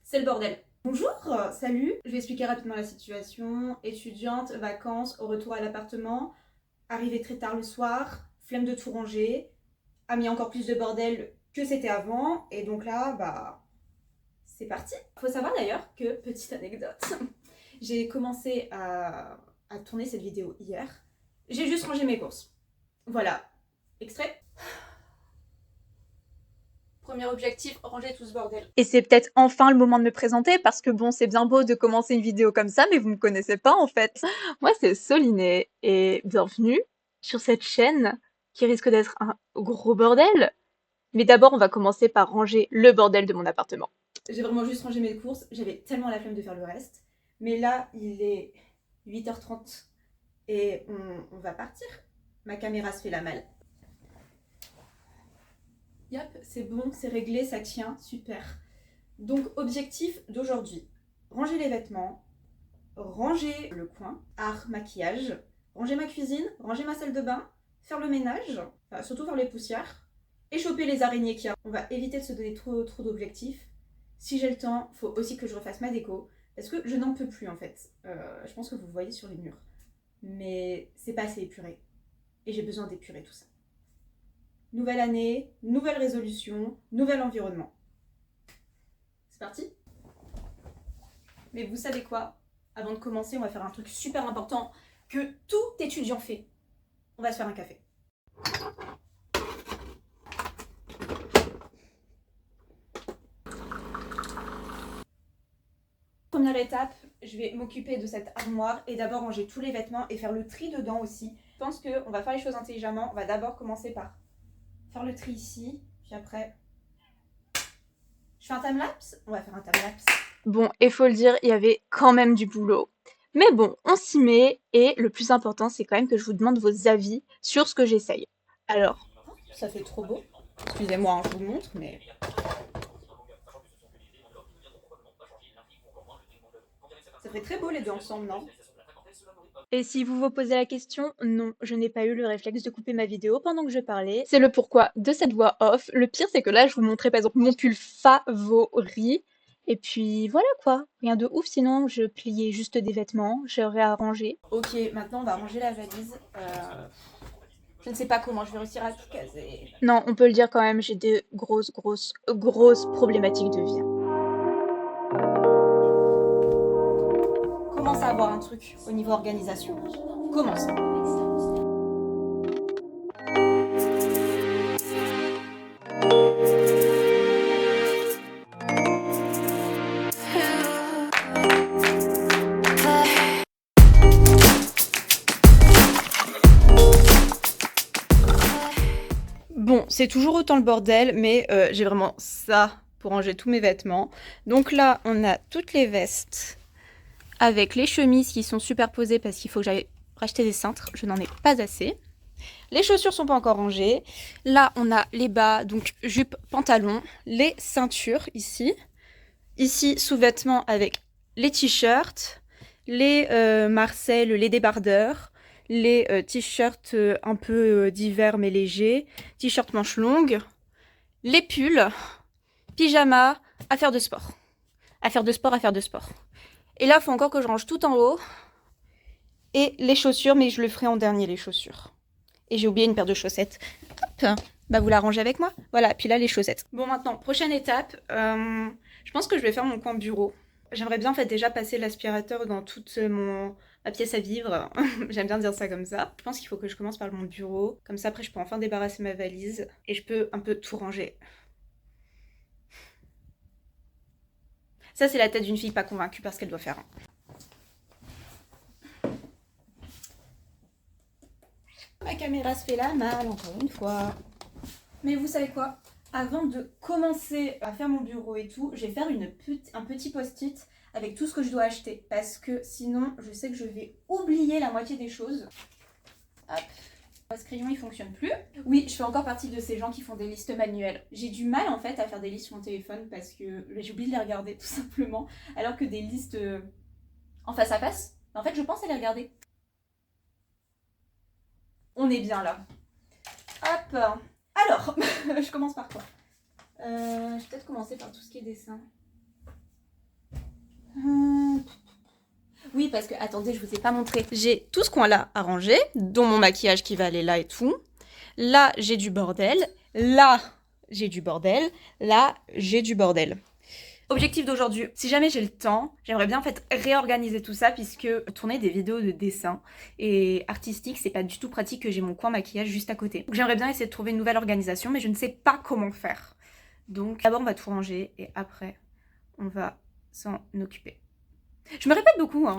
c'est le bordel. Bonjour, salut. Je vais expliquer rapidement la situation. Étudiante, vacances, au retour à l'appartement, arrivée très tard le soir, flemme de tout ranger, a mis encore plus de bordel que c'était avant, et donc là, c'est parti. Faut savoir d'ailleurs que, petite anecdote, j'ai commencé à tourner cette vidéo hier. J'ai juste rangé mes courses. Voilà. Extrait. Premier objectif, ranger tout ce bordel. Et c'est peut-être enfin le moment de me présenter parce que bon, c'est bien beau de commencer une vidéo comme ça, mais vous me connaissez pas en fait. Moi, c'est Soliné et bienvenue sur cette chaîne qui risque d'être un gros bordel. Mais d'abord, on va commencer par ranger le bordel de mon appartement. J'ai vraiment juste rangé mes courses, j'avais tellement la flemme de faire le reste. Mais là, il est 8h30 et on va partir. Ma caméra se fait la malle. Yep, c'est bon, c'est réglé, ça tient, super. Donc, objectif d'aujourd'hui, ranger les vêtements, ranger le coin, art, maquillage, ranger ma cuisine, ranger ma salle de bain, faire le ménage, enfin, surtout faire les poussières, et choper les araignées qu'il y a. On va éviter de se donner trop d'objectifs. Si j'ai le temps, il faut aussi que je refasse ma déco, parce que je n'en peux plus en fait. Je pense que vous voyez sur les murs. Mais c'est pas assez épuré. Et j'ai besoin d'épurer tout ça. Nouvelle année, nouvelle résolution, nouvel environnement. C'est parti? Mais vous savez quoi? Avant de commencer, on va faire un truc super important que tout étudiant fait. On va se faire un café. Première étape, je vais m'occuper de cette armoire et d'abord ranger tous les vêtements et faire le tri dedans aussi. Je pense qu'on va faire les choses intelligemment. On va d'abord commencer par faire le tri ici, puis après... Je fais un timelapse? On va faire un timelapse. Bon, et faut le dire, il y avait quand même du boulot. Mais bon, on s'y met et le plus important, c'est quand même que je vous demande vos avis sur ce que j'essaye. Alors, Oh, ça fait trop beau. Excusez-moi, hein, je vous montre, mais... Ça fait très beau les deux ensemble, non? et si vous vous posez la question, non, je n'ai pas eu le réflexe de couper ma vidéo pendant que je parlais. C'est le pourquoi de cette voix off. Le pire, c'est que là, je vous montrais par exemple mon pull favori. Et puis voilà quoi, rien de ouf, sinon je pliais juste des vêtements, j'aurais arrangé. Ok, maintenant on va ranger la valise. Je ne sais pas comment je vais réussir à tout caser. Non, on peut le dire quand même, j'ai des grosses problématiques de vie. Commence à avoir un truc au niveau organisation. Commence. Bon, c'est toujours autant le bordel, mais j'ai vraiment ça pour ranger tous mes vêtements. Donc là, on a toutes les vestes avec les chemises qui sont superposées parce qu'il faut que j'aille racheter des cintres. Je n'en ai pas assez. Les chaussures sont pas encore rangées. Là, on a les bas, donc jupe, pantalon, les ceintures ici. Ici, sous-vêtements avec les t-shirts, les Marcel, les débardeurs, les t-shirts un peu d'hiver mais légers, t-shirts manches longues, les pulls, pyjama, affaires de sport. Affaires de sport, affaires de sport. Et là, il faut encore que je range tout en haut. Et les chaussures, mais je le ferai en dernier, les chaussures. Et j'ai oublié une paire de chaussettes. Hop, bah vous la rangez avec moi. Voilà, puis là les chaussettes. Bon maintenant, prochaine étape, je pense que je vais faire mon coin bureau. J'aimerais bien en fait déjà passer l'aspirateur dans toute ma pièce à vivre. J'aime bien dire ça comme ça. Je pense qu'il faut que je commence par mon bureau. Comme ça après je peux enfin débarrasser ma valise. Et je peux un peu tout ranger. Ça c'est la tête d'une fille pas convaincue par ce qu'elle doit faire. Ma caméra se fait la malle, encore une fois. Mais vous savez quoi? Avant de commencer à faire mon bureau et tout, je vais faire un petit post-it avec tout ce que je dois acheter. Parce que sinon, je sais que je vais oublier la moitié des choses. Hop. Ce crayon, il fonctionne plus. Oui, je fais encore partie de ces gens qui font des listes manuelles. J'ai du mal en fait à faire des listes sur mon téléphone parce que j'oublie de les regarder tout simplement. Alors que des listes en face à face, en fait, je pense à les regarder. On est bien là. Hop. Alors, je commence par quoi? Je vais peut-être commencer par tout ce qui est dessin. Oui, parce que, attendez, je vous ai pas montré. J'ai tout ce coin-là à ranger, dont mon maquillage qui va aller là et tout. Là, j'ai du bordel. Là, j'ai du bordel. Là, j'ai du bordel. Objectif d'aujourd'hui, si jamais j'ai le temps, j'aimerais bien en fait réorganiser tout ça puisque tourner des vidéos de dessin et artistique, c'est pas du tout pratique que j'ai mon coin maquillage juste à côté. Donc j'aimerais bien essayer de trouver une nouvelle organisation, mais je ne sais pas comment faire. Donc d'abord on va tout ranger et après on va s'en occuper. Je me répète beaucoup, hein.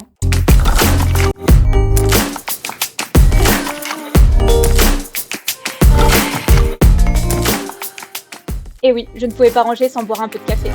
Et oui, je ne pouvais pas ranger sans boire un peu de café.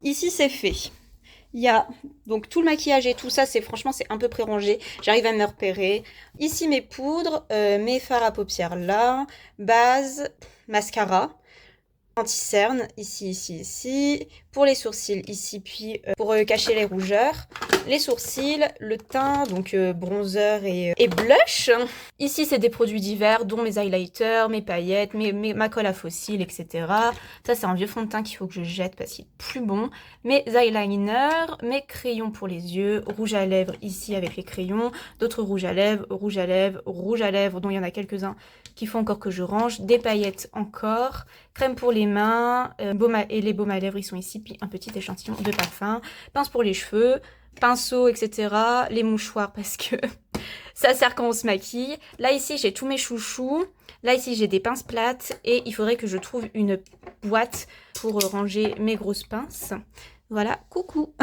Ici c'est fait. Il y a donc tout le maquillage et tout ça, franchement c'est un peu pré-rangé. J'arrive à me repérer. Ici mes poudres, mes fards à paupières là, base, mascara, anti-cerne, ici, ici, ici. Pour les sourcils, ici, puis pour cacher les rougeurs. Les sourcils, le teint, donc bronzer et blush. Ici, c'est des produits divers, dont mes highlighters, mes paillettes, ma colle à fossiles, etc. Ça, c'est un vieux fond de teint qu'il faut que je jette parce qu'il est plus bon. Mes eyeliners, mes crayons pour les yeux, rouge à lèvres ici avec les crayons, d'autres rouges à lèvres, rouge à lèvres, rouge à lèvres, dont il y en a quelques-uns qu'il faut encore que je range, des paillettes encore, crème pour les mains, et les baumes à lèvres ils sont ici, puis un petit échantillon de parfum, pince pour les cheveux, pinceau, etc. Les mouchoirs parce que ça sert quand on se maquille. Là ici j'ai tous mes chouchous, là ici j'ai des pinces plates et il faudrait que je trouve une boîte pour ranger mes grosses pinces. Voilà, coucou.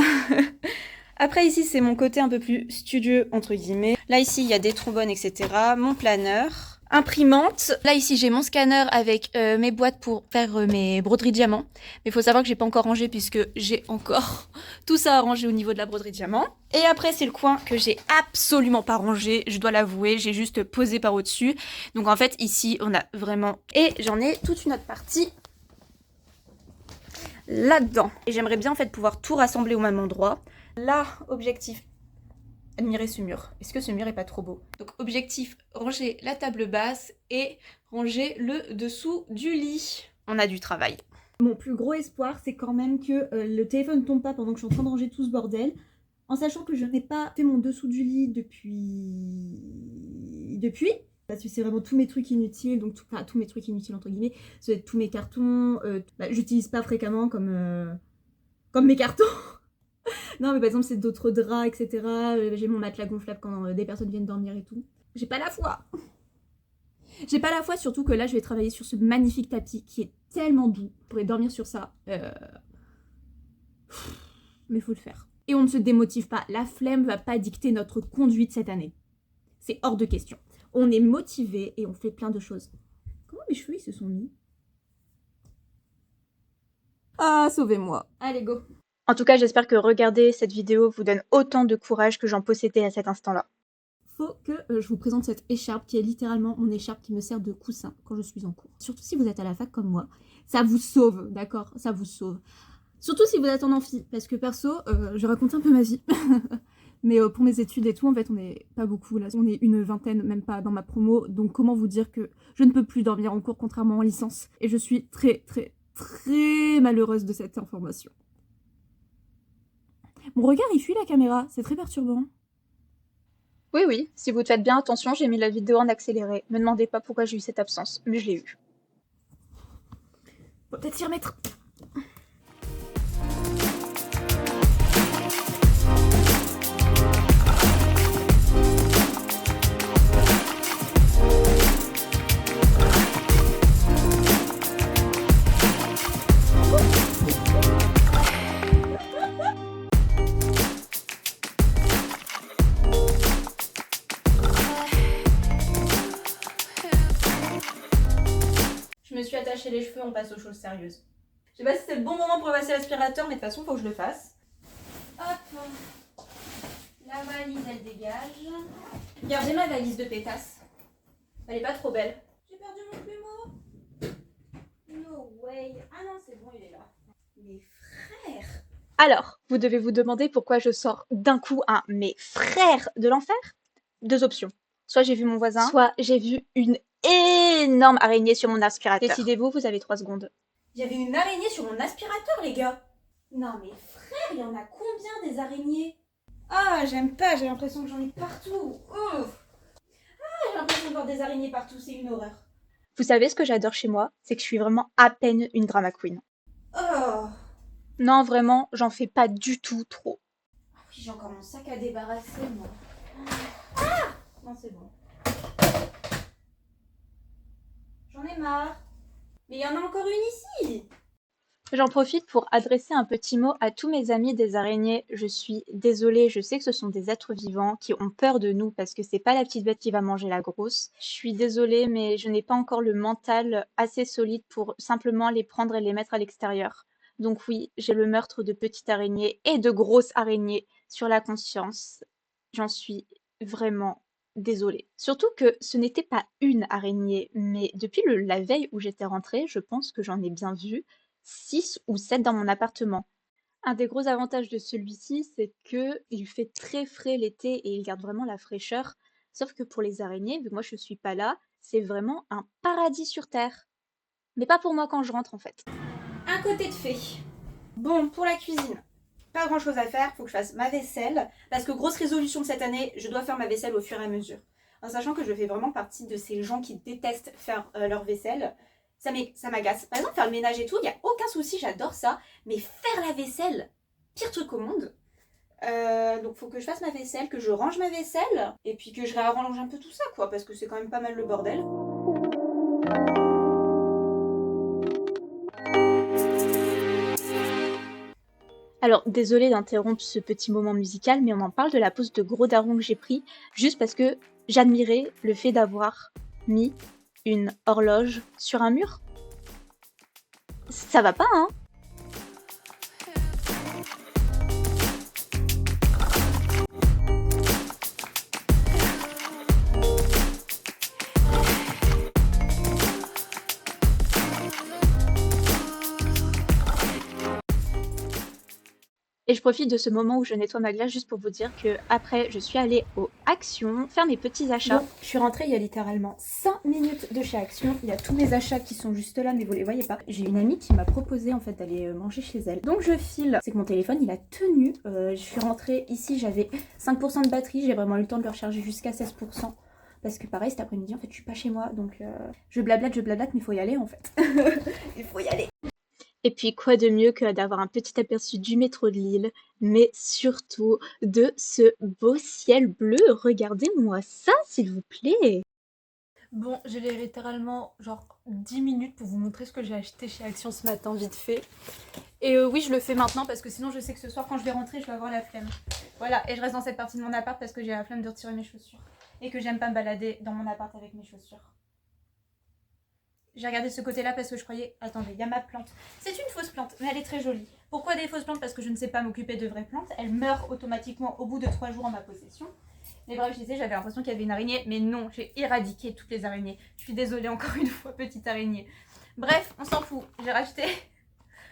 Après ici c'est mon côté un peu plus studieux entre guillemets. Là ici il y a des trombones, etc. Mon planeur. Imprimante. Là ici j'ai mon scanner avec mes boîtes pour faire mes broderies diamants. Mais il faut savoir que j'ai pas encore rangé puisque j'ai encore tout ça à ranger au niveau de la broderie diamant. Et après c'est le coin que j'ai absolument pas rangé, je dois l'avouer, j'ai juste posé par au-dessus. Donc en fait ici on a vraiment... Et j'en ai toute une autre partie là-dedans. Et j'aimerais bien en fait pouvoir tout rassembler au même endroit. Là, objectif, admirer ce mur. Est-ce que ce mur est pas trop beau? Donc objectif, ranger la table basse et ranger le dessous du lit. On a du travail. Mon plus gros espoir, c'est quand même que le téléphone ne tombe pas pendant que je suis en train de ranger tout ce bordel. En sachant que je n'ai pas fait mon dessous du lit depuis. Parce que c'est vraiment tous mes trucs inutiles, donc tous mes trucs inutiles entre guillemets, c'est tous mes cartons, j'utilise pas fréquemment comme mes cartons. Non mais par exemple c'est d'autres draps, etc. J'ai mon matelas gonflable quand des personnes viennent dormir et tout. J'ai pas la foi. J'ai pas la foi, surtout que là je vais travailler sur ce magnifique tapis qui est tellement doux. Je pourrais dormir sur ça. Mais faut le faire. Et on ne se démotive pas, la flemme va pas dicter notre conduite cette année. C'est hors de question. On est motivé et on fait plein de choses. Comment mes cheveux ils se sont mis? Ah, sauvez-moi. Allez, go. En tout cas, j'espère que regarder cette vidéo vous donne autant de courage que j'en possédais à cet instant-là. Faut que je vous présente cette écharpe qui est littéralement mon écharpe qui me sert de coussin quand je suis en cours. Surtout si vous êtes à la fac comme moi, ça vous sauve, d'accord? Ça vous sauve. Surtout si vous êtes en amphi, parce que perso, je raconte un peu ma vie. Mais pour mes études et tout, en fait, on n'est pas beaucoup là. On est une vingtaine, même pas dans ma promo. Donc comment vous dire que je ne peux plus dormir en cours, contrairement en licence. Et je suis très, très, très malheureuse de cette information. Mon regard, il fuit la caméra. C'est très perturbant. Oui, oui, si vous faites bien attention, j'ai mis la vidéo en accéléré. Me demandez pas pourquoi j'ai eu cette absence, mais je l'ai eu. Faut peut-être s'y remettre. Je me suis attaché les cheveux, on passe aux choses sérieuses. Je sais pas si c'est le bon moment pour passer l'aspirateur, mais de toute façon, faut que je le fasse. Hop, la valise, elle dégage. Regardez ma valise de pétasse. Elle est pas trop belle. J'ai perdu mon plumeau. No way. Ah non, c'est bon, il est là. Mes frères. Alors, vous devez vous demander pourquoi je sors d'un coup un mes frères de l'enfer? Deux options. Soit j'ai vu mon voisin, soit j'ai vu une énorme araignée sur mon aspirateur. Décidez-vous, vous avez 3 secondes. Il y avait une araignée sur mon aspirateur, les gars. Non, mais frère, il y en a combien des araignées? Ah, j'aime pas, j'ai l'impression que j'en ai partout. Ouf. Ah, j'ai l'impression de voir des araignées partout, c'est une horreur. Vous savez ce que j'adore chez moi? C'est que je suis vraiment à peine une drama queen. Oh. Non, vraiment, j'en fais pas du tout trop. Ah oui, j'ai encore mon sac à débarrasser, moi. Ah. Non, c'est bon. J'en ai marre. Mais il y en a encore une ici. J'en profite pour adresser un petit mot à tous mes amis des araignées. Je suis désolée, je sais que ce sont des êtres vivants qui ont peur de nous parce que c'est pas la petite bête qui va manger la grosse. Je suis désolée, mais je n'ai pas encore le mental assez solide pour simplement les prendre et les mettre à l'extérieur. Donc oui, j'ai le meurtre de petites araignées et de grosses araignées sur la conscience. J'en suis vraiment désolée. Surtout que ce n'était pas une araignée, mais depuis la veille où j'étais rentrée, je pense que j'en ai bien vu 6 ou 7 dans mon appartement. Un des gros avantages de celui-ci, c'est que il fait très frais l'été et il garde vraiment la fraîcheur. Sauf que pour les araignées, vu que moi je suis pas là, c'est vraiment un paradis sur terre. Mais pas pour moi quand je rentre en fait. Un côté de fée. Bon, pour la cuisine, pas grand chose à faire, faut que je fasse ma vaisselle. Parce que grosse résolution de cette année, je dois faire ma vaisselle au fur et à mesure. En sachant que je fais vraiment partie de ces gens qui détestent faire leur vaisselle. Ça m'agace. Par exemple, faire le ménage et tout, il n'y a aucun souci, j'adore ça. Mais faire la vaisselle, pire truc au monde. Donc faut que je fasse ma vaisselle, que je range ma vaisselle. Et puis que je réarrange un peu tout ça, quoi. Parce que c'est quand même pas mal le bordel. Alors, désolée d'interrompre ce petit moment musical, mais on en parle de la pause de gros daron que j'ai pris, juste parce que j'admirais le fait d'avoir mis une horloge sur un mur. Ça va pas, hein? Et je profite de ce moment où je nettoie ma glace juste pour vous dire que après je suis allée au Action faire mes petits achats. Bon, je suis rentrée il y a littéralement 5 minutes de chez Action. Il y a tous mes achats qui sont juste là, mais vous les voyez pas. J'ai une amie qui m'a proposé en fait d'aller manger chez elle. Donc je file. C'est que mon téléphone il a tenu. Je suis rentrée ici, j'avais 5% de batterie. J'ai vraiment eu le temps de le recharger jusqu'à 16%. Parce que pareil, cet après-midi en fait je suis pas chez moi. Donc je blablate, mais il faut y aller en fait. Il faut y aller. Et puis quoi de mieux que d'avoir un petit aperçu du métro de Lille, mais surtout de ce beau ciel bleu. Regardez-moi ça, s'il vous plaît. Bon, j'ai littéralement genre 10 minutes pour vous montrer ce que j'ai acheté chez Action ce matin, vite fait. Et oui, je le fais maintenant parce que sinon je sais que ce soir quand je vais rentrer, je vais avoir la flemme. Voilà, et je reste dans cette partie de mon appart parce que j'ai la flemme de retirer mes chaussures. Et que j'aime pas me balader dans mon appart avec mes chaussures. J'ai regardé ce côté-là parce que je croyais... Attendez, il y a ma plante. C'est une fausse plante, mais elle est très jolie. Pourquoi des fausses plantes? Parce que je ne sais pas m'occuper de vraies plantes. Elles meurent automatiquement au bout de 3 jours en ma possession. Mais bref, je disais, j'avais l'impression qu'il y avait une araignée. Mais non, j'ai éradiqué toutes les araignées. Je suis désolée encore une fois, petite araignée. Bref, on s'en fout. J'ai racheté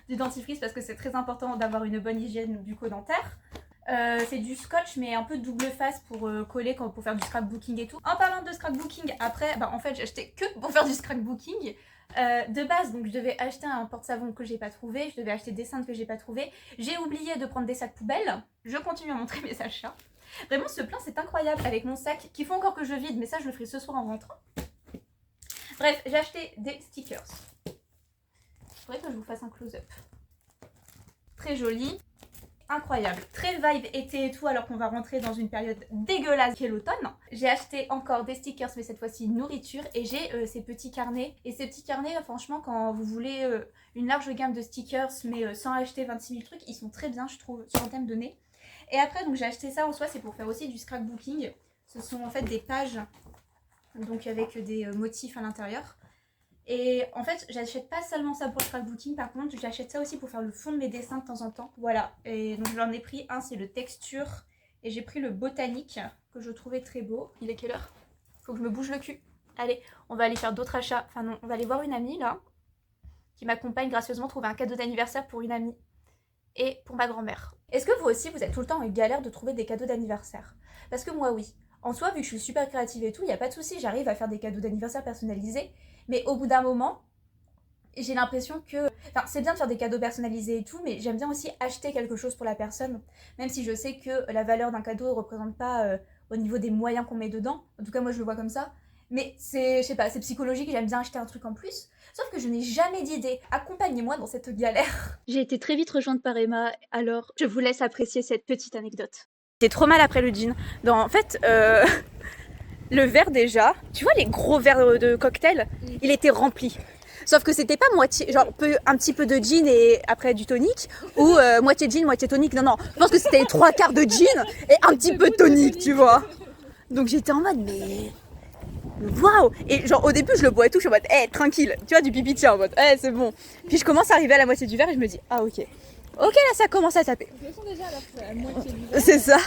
du dentifrice parce que c'est très important d'avoir une bonne hygiène bucco-dentaire. C'est du scotch mais un peu double face pour coller pour faire du scrapbooking et tout. En parlant de scrapbooking, après, en fait j'ai acheté que pour faire du scrapbooking. De base, donc je devais acheter un porte-savon que j'ai pas trouvé, je devais acheter des cintres que j'ai pas trouvé. J'ai oublié de prendre des sacs poubelles. Je continue à montrer mes achats. Vraiment ce plein c'est incroyable avec mon sac qu'il faut encore que je vide, mais ça je le ferai ce soir en rentrant. Bref, j'ai acheté des stickers. Il faudrait que je vous fasse un close-up. Très joli. Incroyable, très vibe été et tout alors qu'on va rentrer dans une période dégueulasse qui est l'automne. J'ai acheté encore des stickers mais cette fois-ci nourriture et j'ai ces petits carnets. Et ces petits carnets franchement quand vous voulez une large gamme de stickers mais sans acheter 26 000 trucs, ils sont très bien je trouve sur un thème donné. Et après donc j'ai acheté ça en soi, c'est pour faire aussi du scrapbooking. Ce sont en fait des pages donc avec des motifs à l'intérieur. Et en fait, j'achète pas seulement ça pour le scrapbooking, par contre, j'achète ça aussi pour faire le fond de mes dessins de temps en temps. Voilà, et donc j'en ai pris un, c'est le texture, et j'ai pris le botanique, que je trouvais très beau. Il est quelle heure? Faut que je me bouge le cul. allez, on va aller faire d'autres achats. Enfin non, on va aller voir une amie là, qui m'accompagne gracieusement trouver un cadeau d'anniversaire pour une amie et pour ma grand-mère. Est-ce que vous aussi, vous êtes tout le temps en galère de trouver des cadeaux d'anniversaire? Parce que moi, oui. En soi, vu que je suis super créative et tout, il n'y a pas de souci, j'arrive à faire des cadeaux d'anniversaire personnalisés. Mais au bout d'un moment, j'ai l'impression que... Enfin, c'est bien de faire des cadeaux personnalisés et tout, mais j'aime bien aussi acheter quelque chose pour la personne. Même si je sais que la valeur d'un cadeau ne représente pas au niveau des moyens qu'on met dedans. En tout cas, moi, je le vois comme ça. Mais c'est, je sais pas, c'est psychologique, j'aime bien acheter un truc en plus. Sauf que je n'ai jamais d'idée. Accompagnez-moi dans cette galère. J'ai été très vite rejointe par Emma, alors je vous laisse apprécier cette petite anecdote. J'étais trop mal après le jean. En fait, le verre déjà, tu vois les gros verres de cocktail, il était rempli. Sauf que c'était pas moitié, genre un petit peu de gin et après du tonic, ou moitié gin, moitié tonic. Non, je pense que c'était les 3/4 de gin et un petit peu de tonic, tu vois. Donc j'étais en mode, mais waouh! Et genre au début je le bois et tout, je suis en mode, tranquille, tu vois, du pipi tiens, en mode, c'est bon. Puis je commence à arriver à la moitié du verre et je me dis, ah ok. Ok, là ça commence à taper. Je le sens déjà alors que c'est à moitié du verre. C'est ça.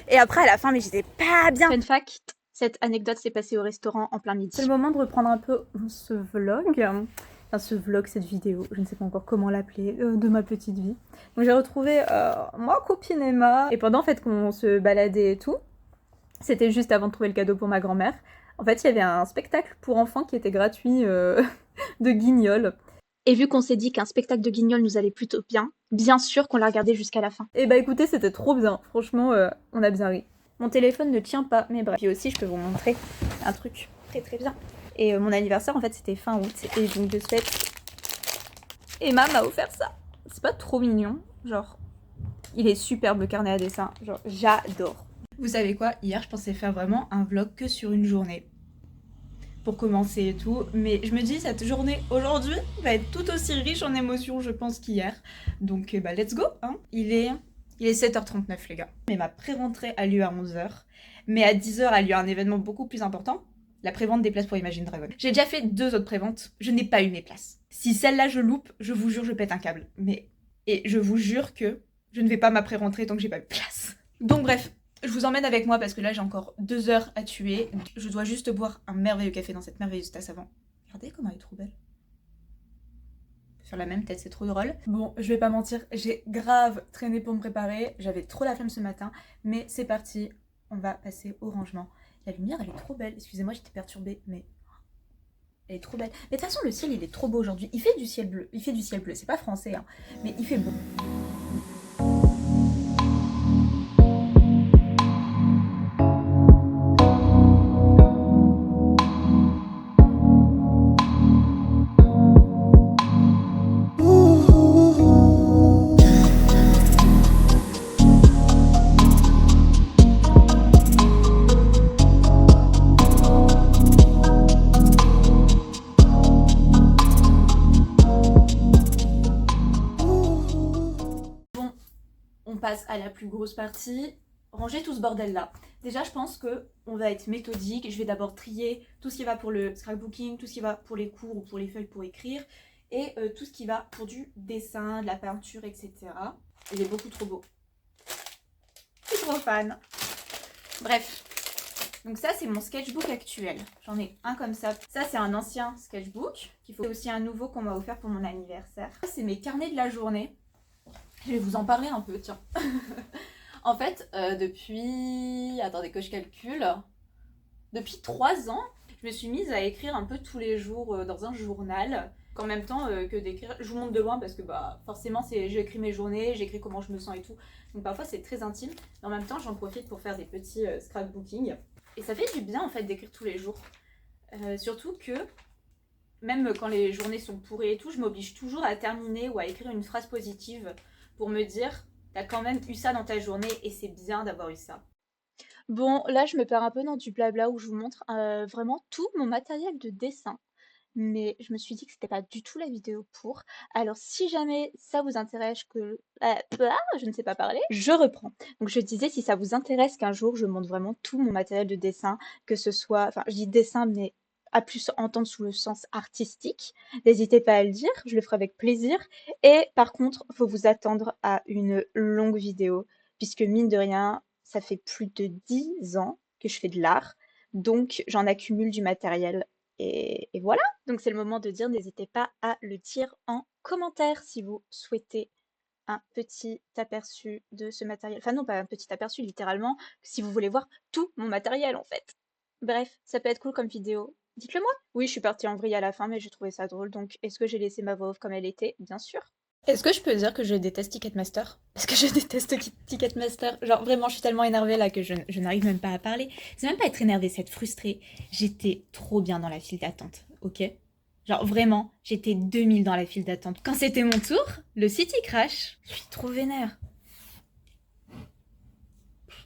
Et après à la fin, mais j'étais pas bien. Fun fact, cette anecdote s'est passée au restaurant en plein midi. C'est le moment de reprendre un peu ce vlog. Enfin, ce vlog, cette vidéo, je ne sais pas encore comment l'appeler, de ma petite vie. Donc j'ai retrouvé ma copine Emma. Et pendant en fait qu'on se baladait et tout, c'était juste avant de trouver le cadeau pour ma grand-mère. En fait, il y avait un spectacle pour enfants qui était gratuit de Guignol. Et vu qu'on s'est dit qu'un spectacle de Guignol nous allait plutôt bien sûr qu'on l'a regardé jusqu'à la fin. Et bah écoutez, c'était trop bien. Franchement, on a bien ri. Mon téléphone ne tient pas, mais bref. Puis aussi, je peux vous montrer un truc très très bien. Et mon anniversaire, en fait, c'était fin août. Et donc, de ce fait, Emma m'a offert ça. C'est pas trop mignon. Genre, il est superbe le carnet à dessin. Genre, j'adore. Vous savez quoi? Hier, je pensais faire vraiment un vlog que sur une journée. Pour commencer et tout. Mais je me dis, cette journée aujourd'hui va être tout aussi riche en émotions, je pense, qu'hier. Donc, let's go, hein. Il est 7h39, les gars. Mais ma pré-rentrée a lieu à 11h. Mais à 10h a lieu un événement beaucoup plus important. La prévente des places pour Imagine Dragon. J'ai déjà fait 2 autres préventes, je n'ai pas eu mes places. Si celle-là je loupe, je vous jure je pète un câble. Et je vous jure que je ne vais pas m'après-rentrer tant que j'ai pas eu de place. Donc bref, je vous emmène avec moi parce que là j'ai encore 2 heures à tuer. Je dois juste boire un merveilleux café dans cette merveilleuse tasse avant. Regardez comment elle est trop belle. Faire la même tête, c'est trop drôle. Bon, je vais pas mentir, j'ai grave traîné pour me préparer. J'avais trop la flemme ce matin, mais c'est parti. On va passer au rangement. La lumière, elle est trop belle. Excusez-moi, j'étais perturbée, mais elle est trop belle. Mais de toute façon, le ciel, il est trop beau aujourd'hui. Il fait du ciel bleu. Il fait du ciel bleu. C'est pas français, hein, mais il fait beau. Passe à la plus grosse partie, ranger tout ce bordel là. Déjà je pense que on va être méthodique, je vais d'abord trier tout ce qui va pour le scrapbooking, tout ce qui va pour les cours ou pour les feuilles pour écrire et tout ce qui va pour du dessin, de la peinture, etc. Il est beaucoup trop beau. Je suis trop fan. Bref, donc ça c'est mon sketchbook actuel, j'en ai un comme ça. Ça c'est un ancien sketchbook, qu'il faut aussi un nouveau qu'on m'a offert pour mon anniversaire. Ça c'est mes carnets de la journée. Je vais vous en parler un peu, tiens. En fait, depuis... Attendez que je calcule. Depuis 3 ans, je me suis mise à écrire un peu tous les jours dans un journal. En même temps que d'écrire... Je vous montre de loin parce que forcément, j'écris mes journées, j'écris comment je me sens et tout. Donc parfois, c'est très intime. Mais en même temps, j'en profite pour faire des petits scrapbooking. Et ça fait du bien, en fait, d'écrire tous les jours. Surtout que... Même quand les journées sont pourries et tout, je m'oblige toujours à terminer ou à écrire une phrase positive pour me dire, t'as quand même eu ça dans ta journée et c'est bien d'avoir eu ça. Bon, là je me perds un peu dans du blabla où je vous montre vraiment tout mon matériel de dessin. Mais je me suis dit que c'était pas du tout la vidéo pour. Alors si jamais ça vous intéresse je ne sais pas parler, je reprends. Donc je disais si ça vous intéresse qu'un jour je montre vraiment tout mon matériel de dessin, que ce soit, enfin je dis dessin mais à plus entendre sous le sens artistique, n'hésitez pas à le dire, je le ferai avec plaisir. Et par contre, faut vous attendre à une longue vidéo, puisque mine de rien, ça fait plus de 10 ans que je fais de l'art. donc j'en accumule du matériel. Et voilà, donc c'est le moment de dire, n'hésitez pas à le dire en commentaire si vous souhaitez un petit aperçu de ce matériel. Enfin non, pas un petit aperçu, littéralement, si vous voulez voir tout mon matériel en fait. Bref, ça peut être cool comme vidéo. Dites-le moi. Oui, je suis partie en vrille à la fin, mais j'ai trouvé ça drôle, donc est-ce que j'ai laissé ma voix off comme elle était? Bien sûr. Est-ce que je peux dire que je déteste Ticketmaster? Parce que je déteste Ticketmaster. Genre vraiment, je suis tellement énervée là que je n'arrive même pas à parler. C'est même pas être énervée, c'est être frustrée. J'étais trop bien dans la file d'attente, ok? Genre vraiment, j'étais 2000 dans la file d'attente. Quand c'était mon tour, le site il crash. Je suis trop vénère.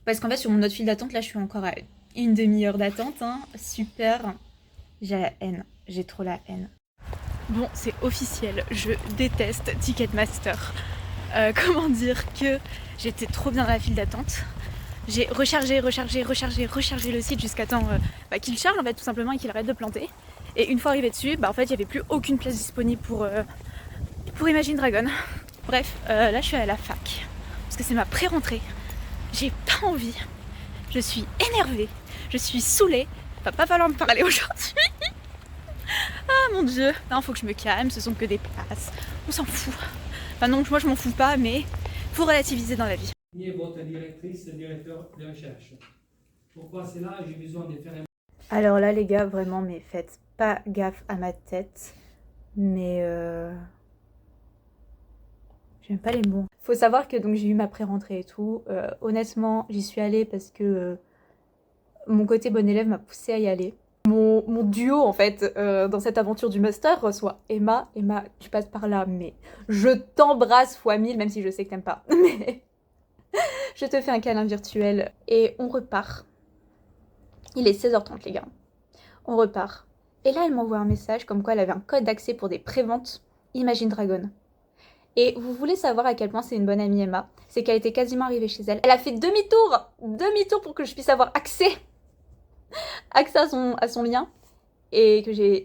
Parce qu'en fait, sur mon autre file d'attente, là, je suis encore à une demi-heure d'attente. Hein. Super. J'ai la haine. J'ai trop la haine. Bon, c'est officiel, je déteste Ticketmaster. Comment dire que j'étais trop bien dans la file d'attente. J'ai rechargé le site jusqu'à temps qu'il charge en fait tout simplement et qu'il arrête de planter. Et une fois arrivé dessus, en fait il n'y avait plus aucune place disponible pour Imagine Dragon. Bref, là je suis à la fac parce que c'est ma pré-rentrée. J'ai pas envie, je suis énervée, je suis saoulée. Va pas falloir me parler aujourd'hui. Ah mon dieu, non faut que je me calme, ce sont que des places, on s'en fout. Enfin non, moi je m'en fous pas, mais faut relativiser dans la vie. Qui est votre directrice, directeur de recherche? Pourquoi c'est là? J'ai besoin de faire un... Alors là les gars, vraiment, mais faites pas gaffe à ma tête, mais j'aime pas les mots. Faut savoir que donc j'ai eu ma pré-rentrée et tout, honnêtement j'y suis allée parce que mon côté bon élève m'a poussée à y aller. Mon duo en fait dans cette aventure du master reçoit Emma. Emma, tu passes par là, mais je t'embrasse fois 1000, même si je sais que t'aimes pas. Mais je te fais un câlin virtuel et on repart. Il est 16h30 les gars. On repart. Et là elle m'envoie un message comme quoi elle avait un code d'accès pour des préventes Imagine Dragon. Et vous voulez savoir à quel point c'est une bonne amie Emma? C'est qu'elle était quasiment arrivée chez elle. Elle a fait demi-tour pour que je puisse avoir accès à son lien et que j'ai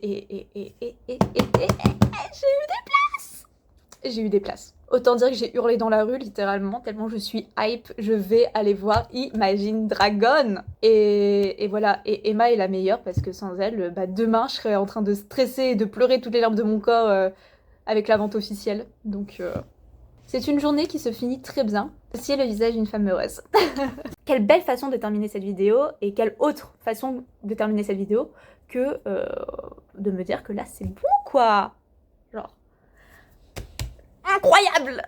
eu des places. Autant dire que j'ai hurlé dans la rue littéralement tellement je suis hype, je vais aller voir Imagine Dragon. Et voilà, et Emma est la meilleure parce que sans elle, demain je serais en train de stresser et de pleurer toutes les larmes de mon corps avec la vente officielle. Donc c'est une journée qui se finit très bien. Ceci est le visage d'une femme heureuse. Quelle belle façon de terminer cette vidéo et quelle autre façon de terminer cette vidéo que de me dire que là c'est bon quoi. Genre incroyable.